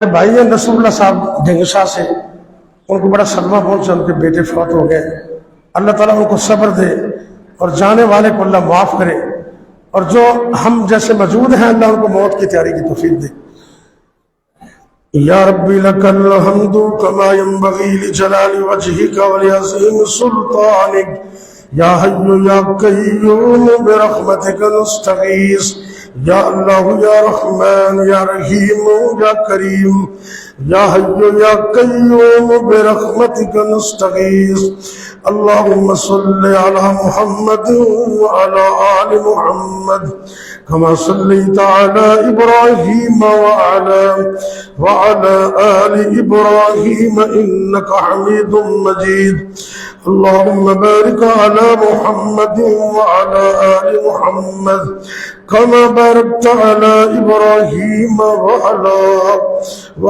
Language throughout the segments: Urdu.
بھائی ہیں نصر اللہ صاحب ڈھنگشاہ سے، ان کو بڑا صدمہ پہنچا، ان کے بیٹے فوت ہو گئے۔ اللہ تعالیٰ ان کو صبر دے اور جانے والے کو اللہ معاف کرے، اور جو ہم جیسے موجود ہیں اللہ ان کو موت کی تیاری کی توفیق دے۔ یا ربی لک الحمد کما ینبغی لجلال وجہک ولعظیم سلطانک، یا حی یا قیوم برحمتک نستغیث، یا اللہ یا رحمان یا رحیم یا کریم، یا حی یا قیوم برحمتک نستغیث۔ اللہم صلی علی محمد وعلی آل محمد کما صلیت علی ابراہیم وعلی آل ابراہیم انک حمید مجید۔ اللہم بارک علی محمد وعلی آل محمد کما بارکت علی ابراہیم وعلی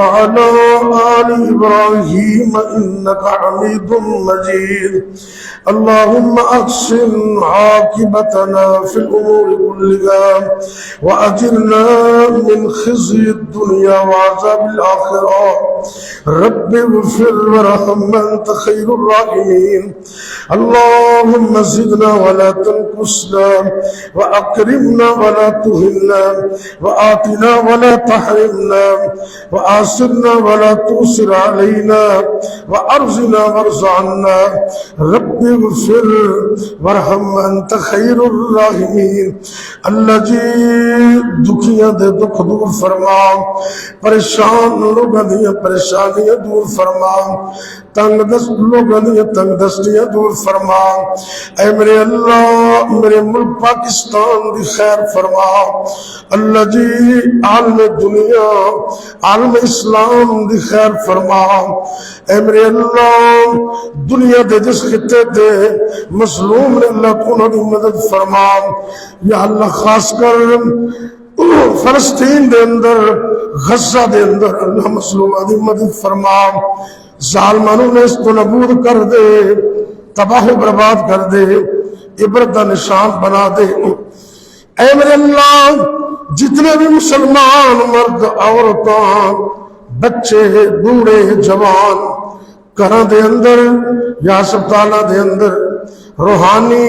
آل ابراہیم انک حمید مجید۔ اللہم احسن عاقبتنا فی الامور کلها واجرنا من خزي الدنيا وعذاب الآخرة، رب اغفر وارحم وانت خير الراحمين۔ اللهم زدنا ولا تنقصنا، واكرمنا ولا تهنا، وآتنا ولا تحرمنا، وآثرنا ولا تؤثر علينا، وارزقنا وارض عنا، رب اغفر وارحم وانت خير الراحمين۔ اللہ جی دکھیاں دے دکھ دور فرما، پریشان لوگاں دیاں پریشانیاں دور فرما، تنگ دست لوگاں دیاں تنگ دستیاں دور فرما۔ اے میرے اللہ میرے ملک پاکستان دی خیر فرما۔ اللہ جی عالم دنیا عالم اسلام دی خیر فرما۔ اے میرے اللہ دنیا دے جس خطے دے مظلوم نے اللہ کو انہوں دی مدد فرما۔ یا اللہ خاص کر فلسطین دے اندر غزہ دے اندر اللہ مظلومہ دی مدد فرما۔ ظالمانوں نے اس کو نابود کر دے، تباہ و برباد کر دے، عبرت کا نشان بنا دے۔ اے میرے اللہ جتنے بھی مسلمان مرد عورتاں بچے بوڑھے جوان گھراں دے اندر یا ہسپتالاں دے اندر روحانی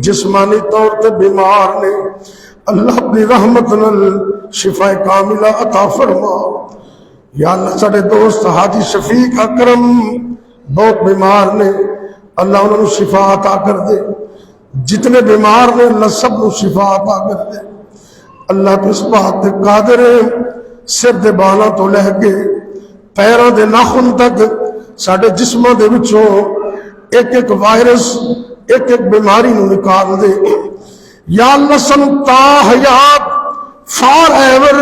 جسمانی طور تے بیمار نے، اللہ اپنی رحمت نال شفا کاملہ عطا فرما۔ یا اللہ ساڑے دوست حاجی شفیق اکرم بہت بیمار نے، اللہ انہوں نے شفا عطا کر دے۔ جتنے بیمار نے اللہ سب کو شفا عطا کر دے۔ اللہ تو اس بات دے قادر ہے، سر دے بالاں تو لہ کے پیراں دے ناخن تک ساڑے جسماں دے وچوں ایک ایک وائرس ایک ایک بیماری نو نکال دے۔ یا اللہ سنتا حیات فار ایور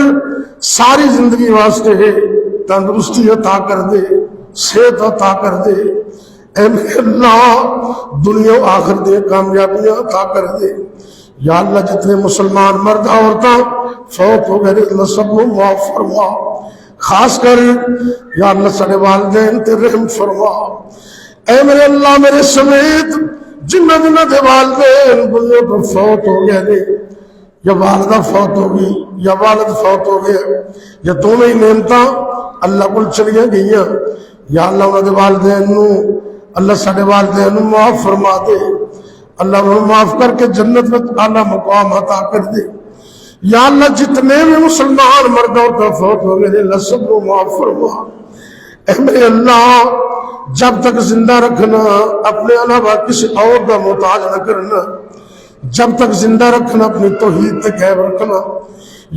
ساری زندگی واسطے تندرستی عطا کر دے، صحت عطا کر دے۔ اے میرے اللہ دنیا و آخر دے کامیابیاں عطا کر دے۔ یا اللہ جتنے مسلمان مرد عورتاں فوت ہو گئے اللہ سب کو معاف فرما، خاص کر یا اللہ سارے والدین تے رحم فرما۔ اے میرے اللہ میرے سمیت جنہ جنہ دے والدین دنیا پر فوت ہو گئے، یا والدہ فوت ہو گئی یا والد فوت ہو گئے، یا دونوں ہی نعمتاں اللہ کو چلیاں گئیاں، یا اللہ انہوں دے والدین نو اللہ سارے والدین نو معاف فرما دے، اللہ انہوں معاف کر کے جنت میں اعلیٰ مقام عطا کر دے۔ یا اللہ جتنے بھی مسلمان مرد اور کا فوت ہو گئے اللہ سب کو معاف فرما۔ اے میرے اللہ جب تک زندہ رکھنا اپنے علاوہ کسی اور کا محتاج نہ کرنا، جب تک زندہ رکھنا اپنی توحید تے قائم رکھنا۔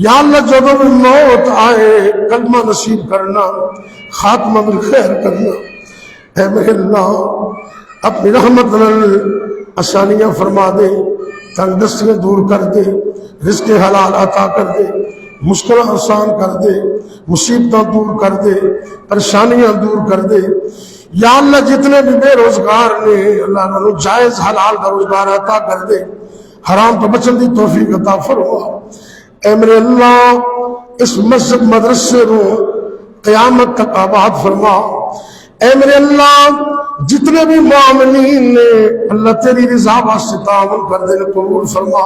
یا اللہ جب بھی موت آئے کلمہ نصیب کرنا، خاتمہ بالخیر کرنا۔ اے میرے اللہ اپنی رحمت نال آسانیاں فرما دے، تنگ دستیاں دور کر دے، رزق حلال عطا کر دے، مشکل آسان کر دے، مصیبتاں دور کر دے، پریشانیاں دور کر دے۔ یا اللہ جتنے بھی بے روزگار نے اللہ انہوں جائز حلال کا روزگار عطا کر دے، حرام تو بچن دی توفیق عطا فرما۔ اے میرے اللہ اس مسجد مدرسے رو قیامت تک آباد فرما۔ اے میرے اللہ جتنے بھی معاملین نے اللہ تیری رضا واسطے تعاون کر دے قبول فرما۔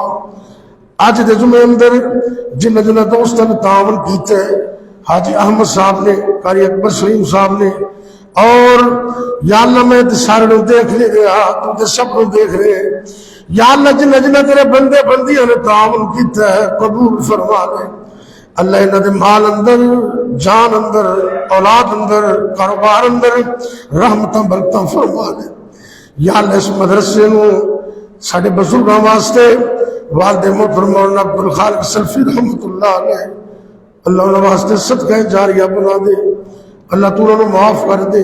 آج دے جمعے اندر جن جن دوستوں نے تعاون کیتے حاجی احمد صاحب نے، قاری اکبر سلیم صاحب نے، اور یا اللہ میں تے سارے نو دیکھ لے گیا، تو تے سب نو دیکھ رہے، یا اللہ جنہ جنہ تیرے بندے بندیاں نے تعاون کیتا ہے قبول فرما لے اللہ، انہاں دے مال اندر، جان اندر، اولاد اندر، کاروبار اندر رحمتاں برکتاں فرما دے یا اللہ۔ اس مدرسے نو ساڈے بزرگاں واسطے والد محترم مولانا عبد الخالق سلفی رحمۃ اللہ علیہ، اللہ انہاں واسطے صدقہ جاریہ بنا دے اللہ، تو انہاں نو معاف کر دے،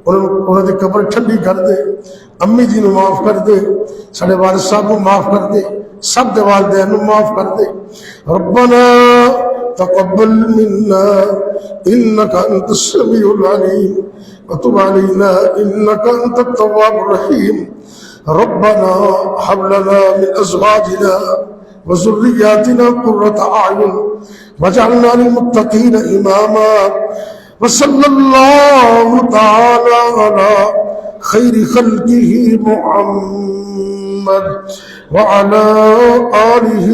انہاں دی قبر ٹھنڈی کر دے، امی جی نو معاف کر دے، ساڈے والد صاحب نو معاف کر دے، سب دے والدین نو معاف کر دے۔ ربنا تقبل منا انك انت السميع العليم وتب علينا انك انت التواب الرحيم۔ ربنا هب لنا من ازواجنا وذرياتنا قرة اعين واجعلنا للمتقين اماما۔ وصلى الله تعالى على خير خلقه محمد وعلى آله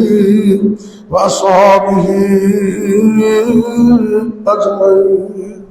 وأصحابه أجمعين۔